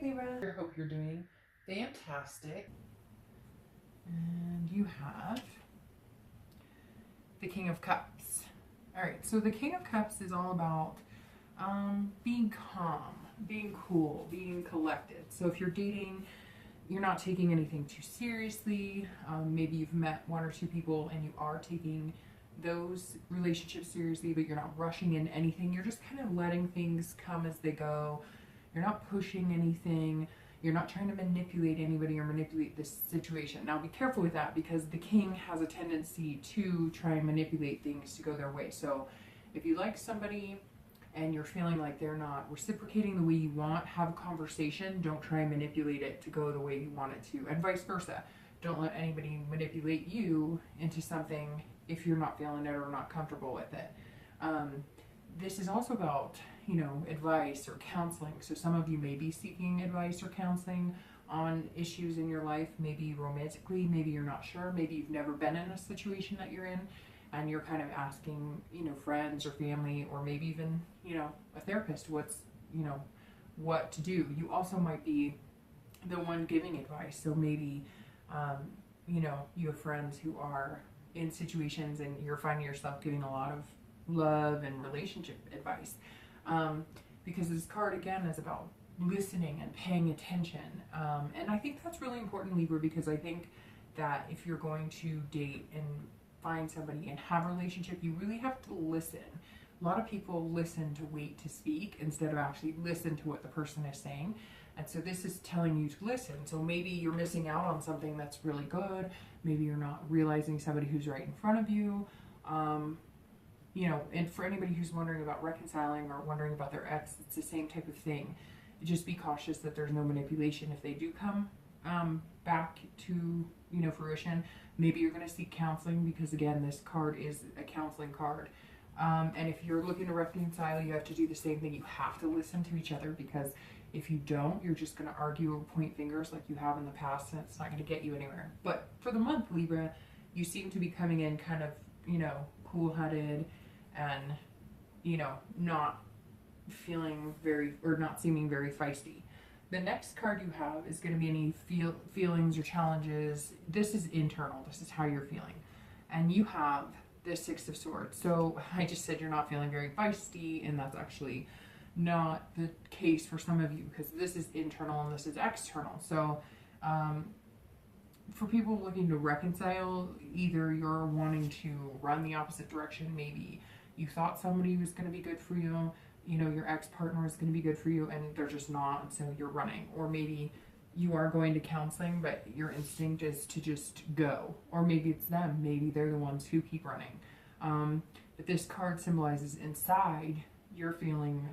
Libra. I hope you're doing fantastic. And you have the King of Cups. All right, so the King of Cups is all about being calm, being cool, being collected. So if you're dating, you're not taking anything too seriously. Maybe you've met one or two people and you are taking those relationships seriously, but you're not rushing in anything. You're just kind of letting things come as they go. You're not pushing anything. You're not trying to manipulate anybody or manipulate this situation. Now be careful with that, because the king has a tendency to try and manipulate things to go their way. So if you like somebody and you're feeling like they're not reciprocating the way you want, have a conversation. Don't try and manipulate it to go the way you want it to, and vice versa. Don't let anybody manipulate you into something if you're not feeling it or not comfortable with it. This is also about, you know, advice or counseling. So some of you may be seeking advice or counseling on issues in your life, maybe romantically, maybe you're not sure, maybe you've never been in a situation that you're in and you're kind of asking, you know, friends or family, or maybe even, you know, a therapist, what's, you know, what to do. You also might be the one giving advice. So maybe, you know, you have friends who are in situations and you're finding yourself giving a lot of love and relationship advice. Because this card again is about listening and paying attention. And I think that's really important, Libra, because I think that if you're going to date and find somebody and have a relationship, you really have to listen. A lot of people listen to wait to speak instead of actually listen to what the person is saying. And so this is telling you to listen. So maybe you're missing out on something that's really good. Maybe you're not realizing somebody who's right in front of you. You know, and for anybody who's wondering about reconciling or wondering about their ex, it's the same type of thing. Just be cautious that there's no manipulation if they do come back to, you know, fruition. Maybe you're going to seek counseling, because again, this card is a counseling card. And if you're looking to reconcile, you have to do the same thing. You have to listen to each other, because if you don't, you're just going to argue or point fingers like you have in the past, and it's not going to get you anywhere. But for the month, Libra, you seem to be coming in kind of, you know, cool-headed and, you know, not feeling very, or not seeming very feisty. The next card you have is going to be any feelings or challenges. This is internal. This is how you're feeling. And you have the Six of Swords. So I just said you're not feeling very feisty, and that's actually not the case for some of you, because this is internal and this is external. So for people looking to reconcile, either you're wanting to run the opposite direction. Maybe you thought somebody was going to be good for you, you know, your ex-partner is going to be good for you, and they're just not, so you're running. Or maybe you are going to counseling, but your instinct is to just go. Or maybe it's them. Maybe they're the ones who keep running. But this card symbolizes inside you're feeling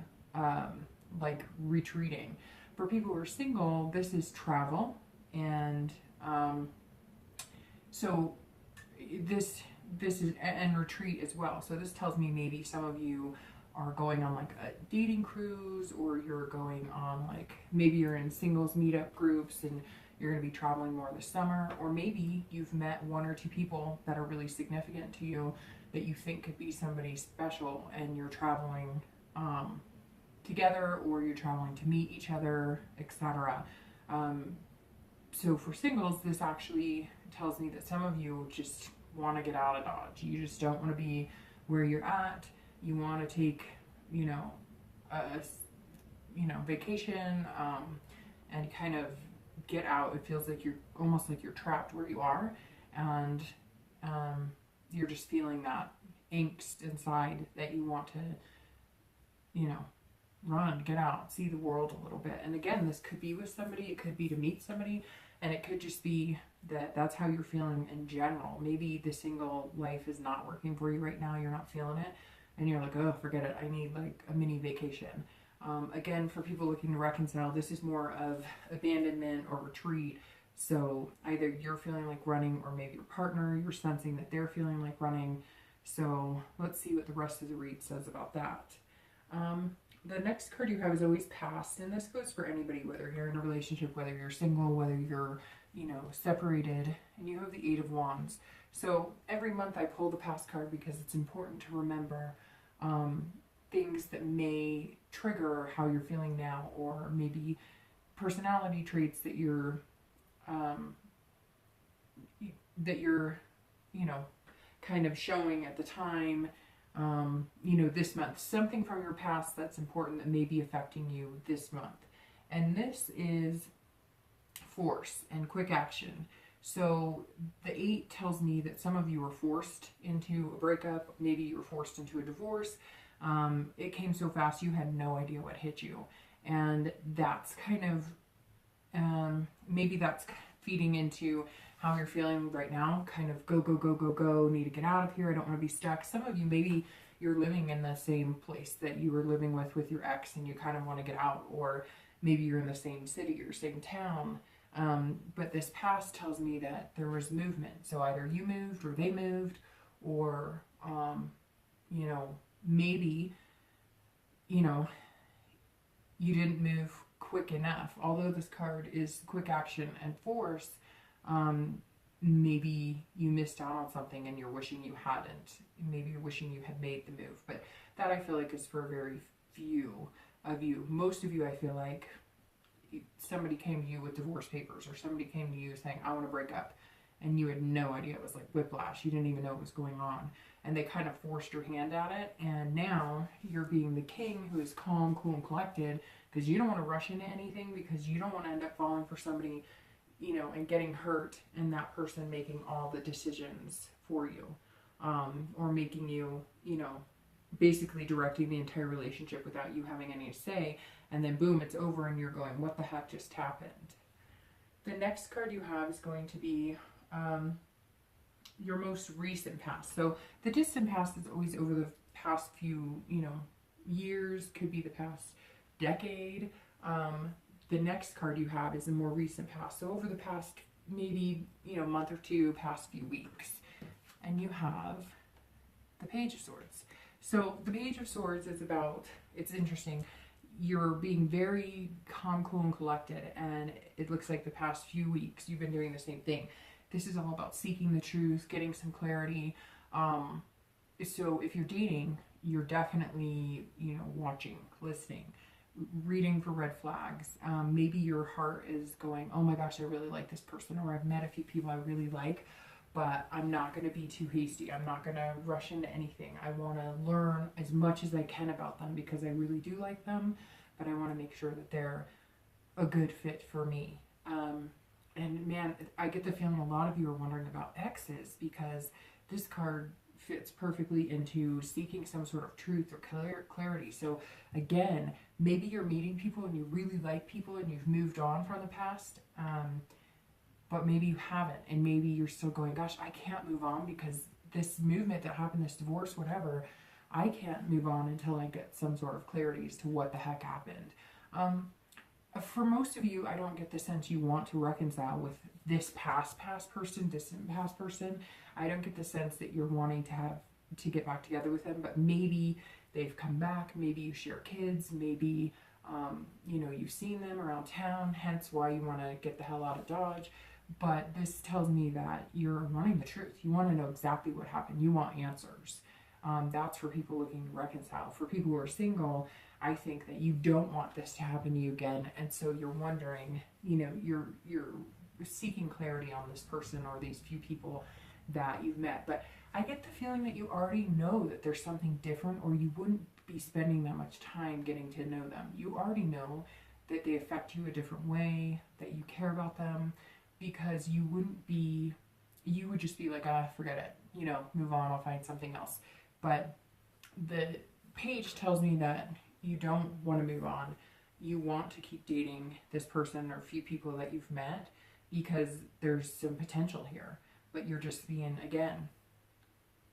like retreating. For people who are single, this is travel. And so this is, and retreat as well. So this tells me maybe some of you are going on like a dating cruise, or you're going on like, maybe you're in singles meetup groups and you're going to be traveling more this summer. Or maybe you've met one or two people that are really significant to you that you think could be somebody special, and you're traveling together, or you're traveling to meet each other, etc. So for singles, this actually tells me that some of you just want to get out of Dodge. You just don't want to be where you're at. You want to take, you know, vacation, and kind of get out. It feels like you're almost like you're trapped where you are, and you're just feeling that angst inside that you want to, you know, run, get out, see the world a little bit. And again, this could be with somebody, it could be to meet somebody, and it could just be that that's how you're feeling in general. Maybe the single life is not working for you right now, you're not feeling it, and you're like, oh, forget it, I need like a mini vacation. Again, for people looking to reconcile, this is more of abandonment or retreat. So either you're feeling like running, or maybe your partner, you're sensing that they're feeling like running. So let's see what the rest of the read says about that. The next card you have is always past, and this goes for anybody, whether you're in a relationship, whether you're single, whether you're, you know, separated. And you have the Eight of Wands. So every month I pull the past card because it's important to remember things that may trigger how you're feeling now, or maybe personality traits that you're, you know, kind of showing at the time, you know, this month. Something from your past that's important that may be affecting you this month. And this is force and quick action. So the 8 tells me that some of you were forced into a breakup. Maybe you were forced into a divorce. It came so fast you had no idea what hit you. And that's kind of, maybe that's feeding into how you're feeling right now. Kind of go, go, go, go, go, need to get out of here. I don't want to be stuck. Some of you, maybe you're living in the same place that you were living with your ex and you kind of want to get out. Or maybe you're in the same city or same town. But this past tells me that there was movement. So either you moved or they moved, or, you know, maybe, you know, you didn't move quick enough. Although this card is quick action and force, maybe you missed out on something and you're wishing you hadn't. Maybe you're wishing you had made the move. But that I feel like is for very few of you. Most of you, I feel like, somebody came to you with divorce papers, or somebody came to you saying, I want to break up, and you had no idea. It was like whiplash. You didn't even know what was going on, and they kind of forced your hand at it. And now you're being the king who is calm, cool, and collected, because you don't want to rush into anything, because you don't want to end up falling for somebody, you know, and getting hurt, and that person making all the decisions for you, or making you, you know, basically directing the entire relationship without you having any say. And then boom, it's over and you're going, what the heck just happened? The next card you have is going to be your most recent past. So the distant past is always over the past few, you know, years, could be the past decade. The next card you have is a more recent past. So over the past maybe, you know, month or two, past few weeks. And you have the Page of Swords. So the Page of Swords is about, it's interesting, you're being very calm, cool, and collected, and it looks like the past few weeks you've been doing the same thing. This is all about seeking the truth, getting some clarity. So if you're dating, you're definitely, you know, watching, listening, reading for red flags. Maybe your heart is going, oh my gosh, I really like this person, or I've met a few people I really like, but I'm not going to be too hasty. I'm not going to rush into anything. I want to learn as much as I can about them because I really do like them, but I want to make sure that they're a good fit for me. And man, I get the feeling a lot of you are wondering about exes, because this card fits perfectly into seeking some sort of truth or clarity. So again, maybe you're meeting people and you really like people and you've moved on from the past, but maybe you haven't, and maybe you're still going, gosh, I can't move on because this movement that happened, this divorce, whatever, I can't move on until I get some sort of clarity as to what the heck happened. For most of you, I don't get the sense you want to reconcile with this past person, distant past person. I don't get the sense that you're wanting to get back together with them, but maybe they've come back, maybe you share kids, maybe you know, you've seen them around town, hence why you want to get the hell out of Dodge. But this tells me that you're wanting the truth. You want to know exactly what happened. You want answers. That's for people looking to reconcile. For people who are single, I think that you don't want this to happen to you again, and so you're wondering, you know, you're seeking clarity on this person or these few people that you've met. But I get the feeling that you already know that there's something different, or you wouldn't be spending that much time getting to know them. You already know that they affect you a different way, that you care about them, because you would just be like, forget it, you know, move on, I'll find something else. But the page tells me that you don't want to move on. You want to keep dating this person or few people that you've met because there's some potential here, but you're just being, again,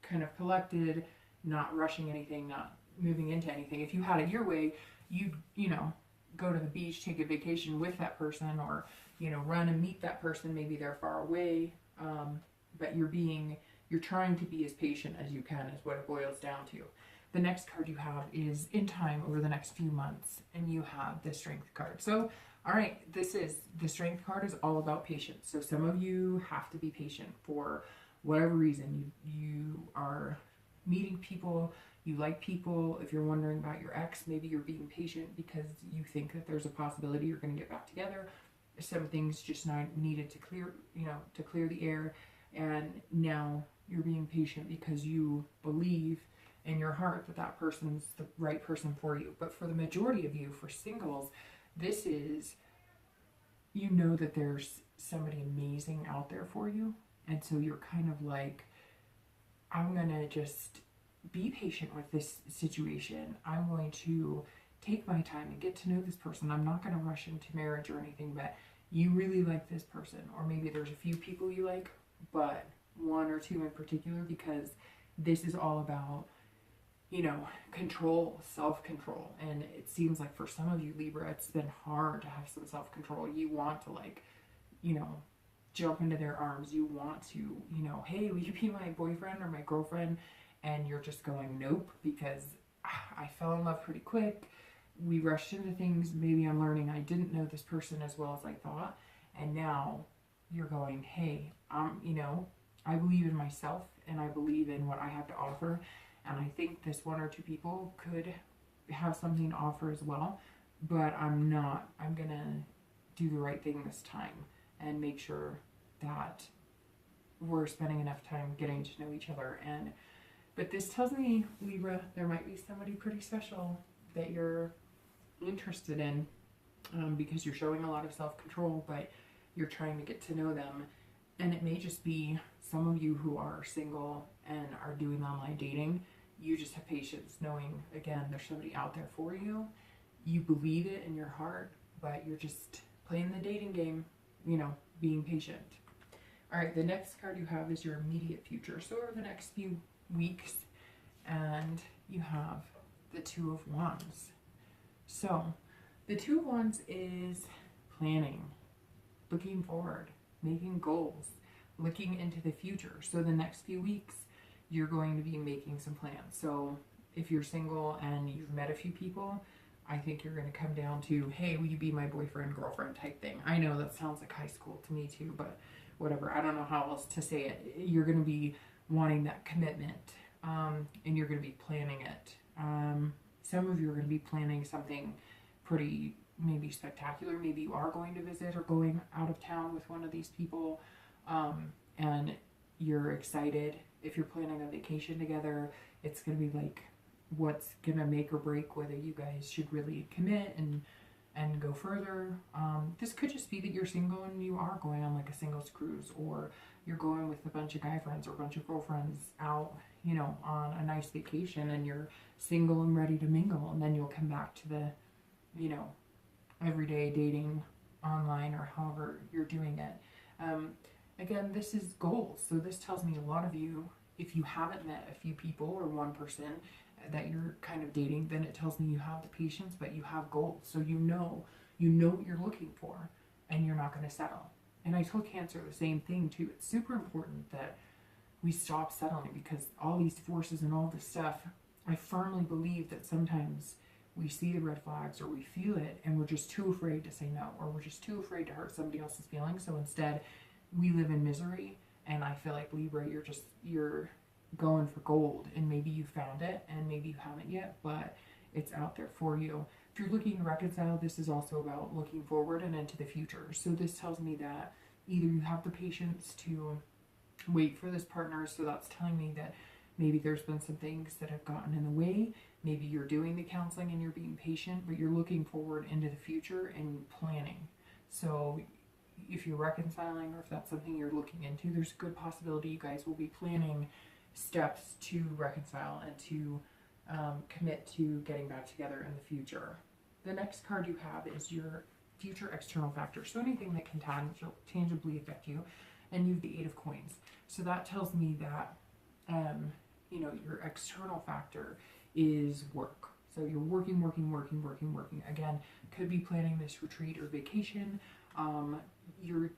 kind of collected, not rushing anything, not moving into anything. If you had it your way, you know, go to the beach, take a vacation with that person, or, you know, run and meet that person. Maybe they're far away, but you're trying to be as patient as you can, is what it boils down to. The next card you have is in time over the next few months, and you have the Strength card. So, all right, the Strength card is all about patience. So some of you have to be patient for whatever reason. You are meeting people, you like people. If you're wondering about your ex, maybe you're being patient because you think that there's a possibility you're going to get back together. Some things just not needed to clear, to clear the air. And now you're being patient because you believe in your heart that that person's the right person for you. But for the majority of you, for singles, this is, you know that there's somebody amazing out there for you. And so you're kind of like, I'm going to just be patient with this situation. I'm going to take my time and get to know this person. I'm not going to rush into marriage or anything, but you really like this person. Or maybe there's a few people you like, but one or two in particular, because this is all about, control, self-control. And it seems like for some of you, Libra, it's been hard to have some self-control. You want to jump into their arms. You want to, hey, will you be my boyfriend or my girlfriend? And you're just going, nope, because I fell in love pretty quick. We rushed into things. Maybe I'm learning I didn't know this person as well as I thought. And now you're going, hey, I believe in myself and I believe in what I have to offer. And I think this one or two people could have something to offer as well. But I'm going to do the right thing this time and make sure that we're spending enough time getting to know each other. But this tells me, Libra, there might be somebody pretty special that you're interested in, because you're showing a lot of self-control, but you're trying to get to know them. And it may just be some of you who are single and are doing online dating. You just have patience knowing, again, there's somebody out there for you. You believe it in your heart, but you're just playing the dating game, being patient. All right, the next card you have is your immediate future. So over the next few weeks, and you have the Two of Wands. So the Two of Wands is planning, looking forward, making goals, looking into the future. So the next few weeks, you're going to be making some plans. So if you're single and you've met a few people, I think you're going to come down to, hey, will you be my boyfriend, girlfriend type thing. I know that sounds like high school to me too, but whatever. I don't know how else to say it. You're going to be wanting that commitment, and you're going to be planning it. Some of you are going to be planning something pretty maybe spectacular. Maybe you are going to visit or going out of town with one of these people, and you're excited. If you're planning a vacation together, it's going to be like what's going to make or break whether you guys should really commit and go further. This could just be that you're single and you are going on like a singles cruise, or you're going with a bunch of guy friends or a bunch of girlfriends out, on a nice vacation, and you're single and ready to mingle, and then you'll come back to the, everyday dating online or however you're doing it. Again, this is goals. So this tells me a lot of you, if you haven't met a few people or one person that you're kind of dating, then it tells me you have the patience, but you have goals. So you know what you're looking for, and you're not going to settle. And I told Cancer the same thing too. It's super important that we stop settling, because all these forces and all this stuff, I firmly believe that sometimes we see the red flags or we feel it and we're just too afraid to say no, or we're just too afraid to hurt somebody else's feelings. So instead we live in misery. And I feel like Libra, you're going for gold, and maybe you found it and maybe you haven't yet, but it's out there for you. If you're looking to reconcile, this is also about looking forward and into the future. So this tells me that either you have the patience to wait for this partner, so that's telling me that maybe there's been some things that have gotten in the way. Maybe you're doing the counseling and you're being patient, but you're looking forward into the future and planning. So if you're reconciling, or if that's something you're looking into, there's a good possibility you guys will be planning steps to reconcile and to commit to getting back together in the future. The next card you have is your future external factor. So anything that can tangibly affect you. And you have the Eight of Coins. So that tells me that, your external factor is work. So you're working. Again, could be planning this retreat or vacation. You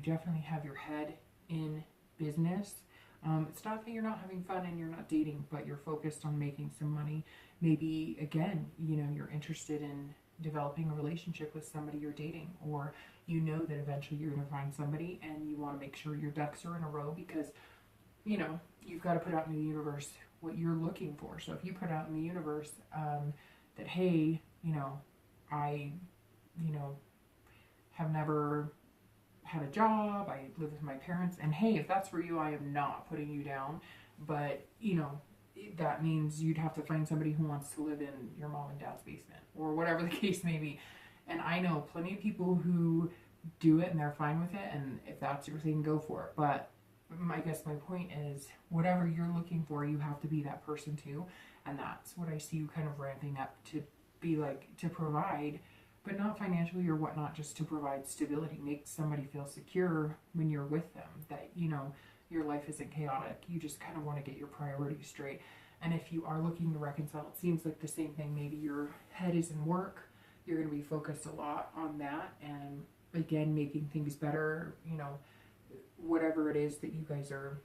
definitely have your head in business. It's not that you're not having fun and you're not dating, but you're focused on making some money. Maybe, again, you're interested in developing a relationship with somebody you're dating, or that eventually you're going to find somebody, and you want to make sure your ducks are in a row, because you've got to put out in the universe what you're looking for. So if you put out in the universe that, hey, you know, I, you know, have never had a job, I live with my parents, and hey, if that's for you, I am not putting you down, but, you know, that means you'd have to find somebody who wants to live in your mom and dad's basement, or whatever the case may be. And I know plenty of people who do it and they're fine with it, and if that's your thing, go for it. But I guess my point is, whatever you're looking for, you have to be that person too, and that's what I see you kind of ramping up to be, like, to provide, but not financially or whatnot, just to provide stability, make somebody feel secure when you're with them, that, you know, your life isn't chaotic. You just kind of want to get your priorities straight. And if you are looking to reconcile, it seems like the same thing. Maybe your head is in work. You're going to be focused a lot on that. And again, making things better, you know, whatever it is that you guys are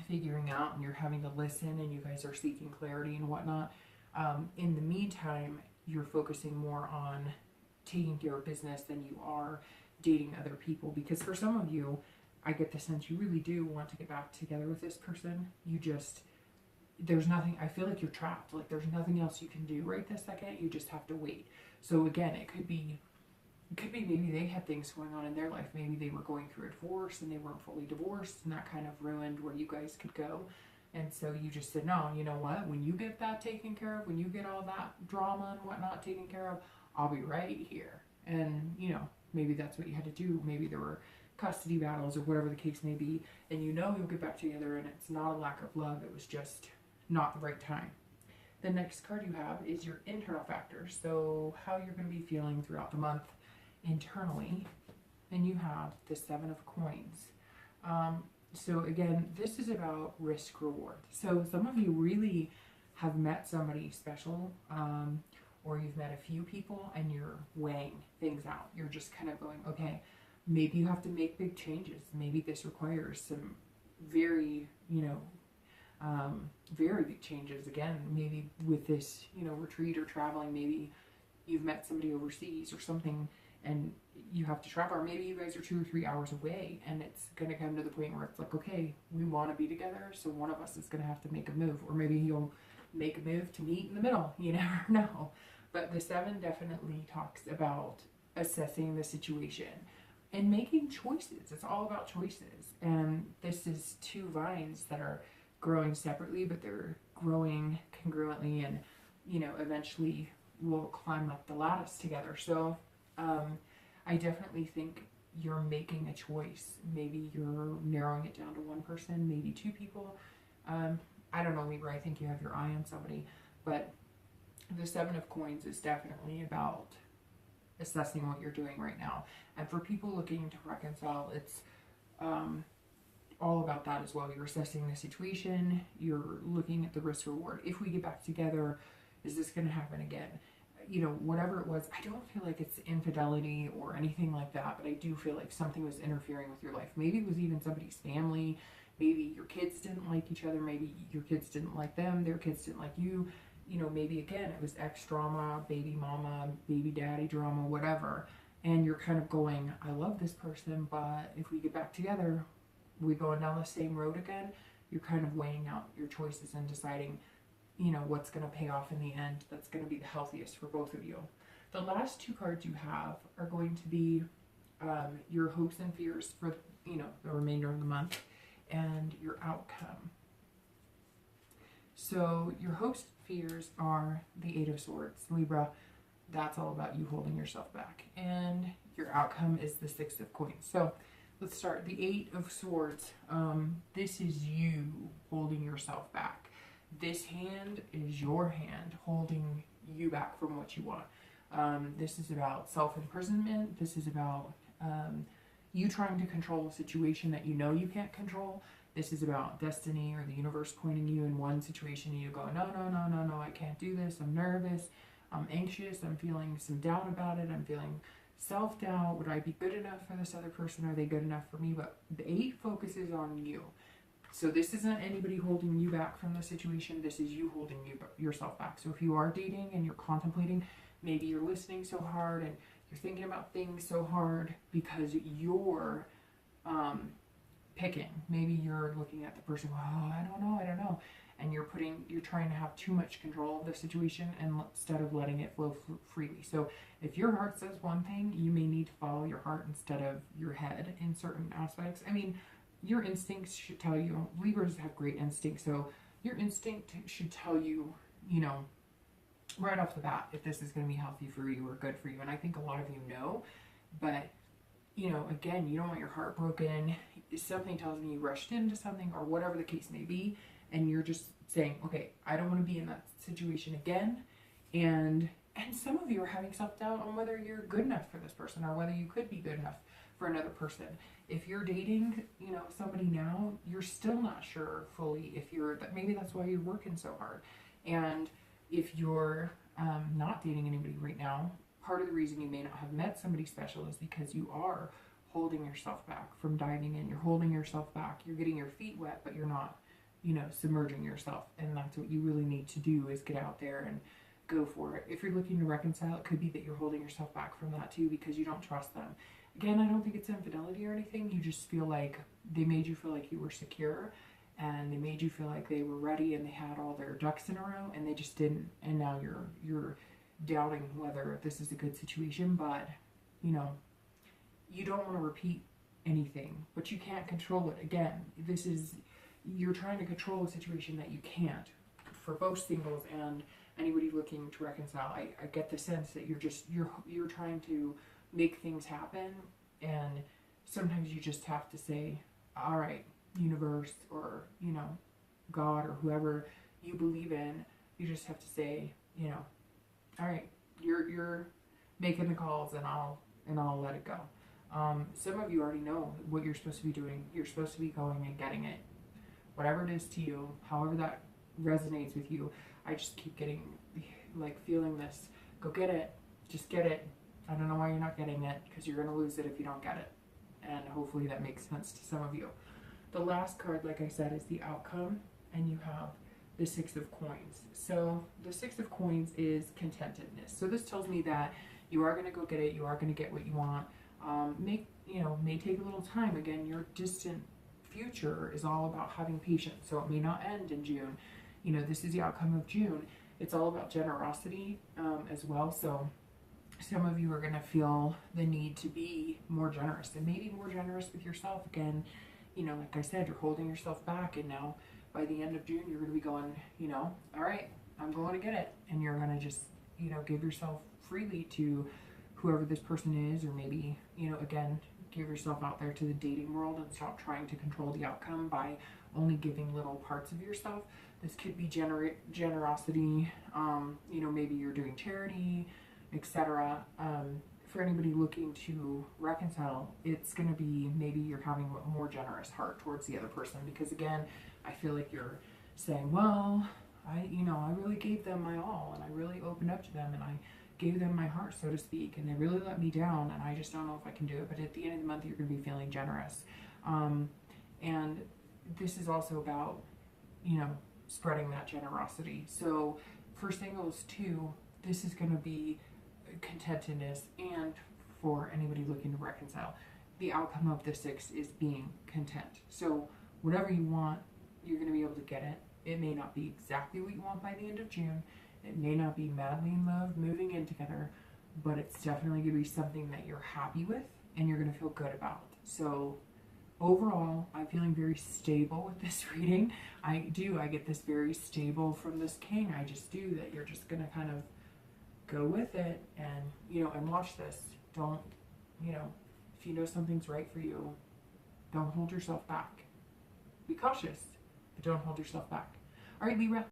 figuring out and you're having to listen and you guys are seeking clarity and whatnot. In the meantime, you're focusing more on taking care of business than you are dating other people. Because for some of you, I get the sense you really do want to get back together with this person. You just, there's nothing, I feel like you're trapped. Like there's nothing else you can do right this second. You just have to wait. So again, it could be maybe they had things going on in their life. Maybe they were going through a divorce and they weren't fully divorced, and that kind of ruined where you guys could go. And so you just said, no, you know what? When you get that taken care of, when you get all that drama and whatnot taken care of, I'll be right here. And, you know, maybe that's what you had to do. Maybe there were custody battles or whatever the case may be, and you know you'll get back together, and it's not a lack of love, it was just not the right time. The next card you have is your internal factors, so how you're going to be feeling throughout the month internally. And you have the 7 of Coins. So again, this is about risk reward. So some of you really have met somebody special, or you've met a few people and you're weighing things out. You're just kind of going, okay, maybe you have to make big changes. Maybe this requires some very, you know, very big changes. Again, maybe with this, you know, retreat or traveling, maybe you've met somebody overseas or something and you have to travel, or maybe you guys are 2 or 3 hours away and it's going to come to the point where it's like, okay, we want to be together, so one of us is going to have to make a move, or maybe you'll make a move to meet in the middle. You never know. But the 7 definitely talks about assessing the situation and making choices. It's all about choices. And this is 2 vines that are growing separately, but they're growing congruently, and, you know, eventually will climb up the lattice together. So I definitely think you're making a choice. Maybe you're narrowing it down to one person, maybe 2 people. I don't know, Libra, I think you have your eye on somebody, but the 7 of Coins is definitely about assessing what you're doing right now. And for people looking to reconcile, it's all about that as well. You're assessing the situation, you're looking at the risk reward. If we get back together, is this going to happen again? You know, whatever it was, I don't feel like it's infidelity or anything like that, but I do feel like something was interfering with your life. Maybe it was even somebody's family. Maybe your kids didn't like each other. Maybe your kids didn't like them. Their kids didn't like you. You know, maybe again, it was ex drama, baby mama, baby daddy drama, whatever. And you're kind of going, I love this person, but if we get back together, we going down the same road again. You're kind of weighing out your choices and deciding, you know, what's going to pay off in the end, that's going to be the healthiest for both of you. The last 2 cards you have are going to be your hopes and fears for, you know, the remainder of the month, and your outcome. So your hopes and fears are the 8 of Swords. Libra, that's all about you holding yourself back. And your outcome is the 6 of Coins. So let's start. The 8 of Swords, this is you holding yourself back. This hand is your hand holding you back from what you want. This is about self-imprisonment. This is about you trying to control a situation that you know you can't control. This is about destiny or the universe pointing you in one situation and you go, no, no, no, no, no, I can't do this. I'm nervous. I'm anxious. I'm feeling some doubt about it. I'm feeling self-doubt. Would I be good enough for this other person? Are they good enough for me? But the 8 focuses on you. So this isn't anybody holding you back from the situation. This is you holding yourself back. So if you are dating and you're contemplating, maybe you're listening so hard and you're thinking about things so hard because you're picking. Maybe you're looking at the person, oh, I don't know. and you're trying to have too much control of the situation instead of letting it flow freely. So if your heart says one thing, you may need to follow your heart instead of your head in certain aspects. I mean, your instincts should tell you. Libras have great instincts, so your instinct should tell you, you know, right off the bat if this is going to be healthy for you or good for you. And I think a lot of you know, but you know, again, you don't want your heart broken. Something tells me you rushed into something or whatever the case may be, and you're just saying, okay, I don't want to be in that situation again. And some of you are having self-doubt on whether you're good enough for this person or whether you could be good enough for another person. If you're dating, you know, somebody now, you're still not sure fully if you're, maybe that's why you're working so hard. And if you're not dating anybody right now, part of the reason you may not have met somebody special is because you are holding yourself back from diving in. You're holding yourself back. You're getting your feet wet, but you're not, you know, submerging yourself. And that's what you really need to do, is get out there and go for it. If you're looking to reconcile, it could be that you're holding yourself back from that too because you don't trust them. Again, I don't think it's infidelity or anything. You just feel like they made you feel like you were secure, and they made you feel like they were ready and they had all their ducks in a row, and they just didn't. And now you're doubting whether this is a good situation. But you know, you don't want to repeat anything, but you can't control it. Again, you're trying to control a situation that you can't, for both singles and anybody looking to reconcile. I get the sense that you're trying to make things happen, and sometimes you just have to say, all right, universe, or you know, God, or whoever you believe in, you just have to say, you know, all right, you're making the calls, and I'll let it go. Some of you already know what you're supposed to be doing. You're supposed to be going and getting it, whatever it is to you, however that resonates with you. I just keep getting, like, feeling this, go get it, just get it. I don't know why you're not getting it, because you're going to lose it if you don't get it. And hopefully that makes sense to some of you. The last card, like I said, is the outcome, and you have the Six of Coins. So the Six of Coins is contentedness. So this tells me that you are going to go get it. You are going to get what you want. May take a little time. Again, your distant future is all about having patience. So it may not end in June. You know, this is the outcome of June. It's all about generosity as well. So some of you are going to feel the need to be more generous, and maybe more generous with yourself. Again, you know, like I said, you're holding yourself back, and now by the end of June, you're going to be going, you know, all right, I'm going to get it. And you're going to just, you know, give yourself freely to whoever this person is, or maybe, you know, again, give yourself out there to the dating world and stop trying to control the outcome by only giving little parts of yourself. This could be generosity, you know, maybe you're doing charity, etc. For anybody looking to reconcile, it's going to be maybe you're having a more generous heart towards the other person, because again, I feel like you're saying, well, I really gave them my all, and I really opened up to them, and I gave them my heart, so to speak, and they really let me down, and I just don't know if I can do it. But at the end of the month, you're going to be feeling generous. And this is also about, you know, spreading that generosity. So for singles too, this is going to be contentedness, and for anybody looking to reconcile, the outcome of the Six is being content. So whatever you want, you're going to be able to get it. It may not be exactly what you want by the end of June. It may not be madly in love, moving in together, but it's definitely going to be something that you're happy with and you're going to feel good about. So overall, I'm feeling very stable with this reading. I get this very stable from this King. I just do, that you're just going to kind of go with it, and, you know, and watch this. Don't, you know, if you know something's right for you, don't hold yourself back. Be cautious, but don't hold yourself back. All right, Libra,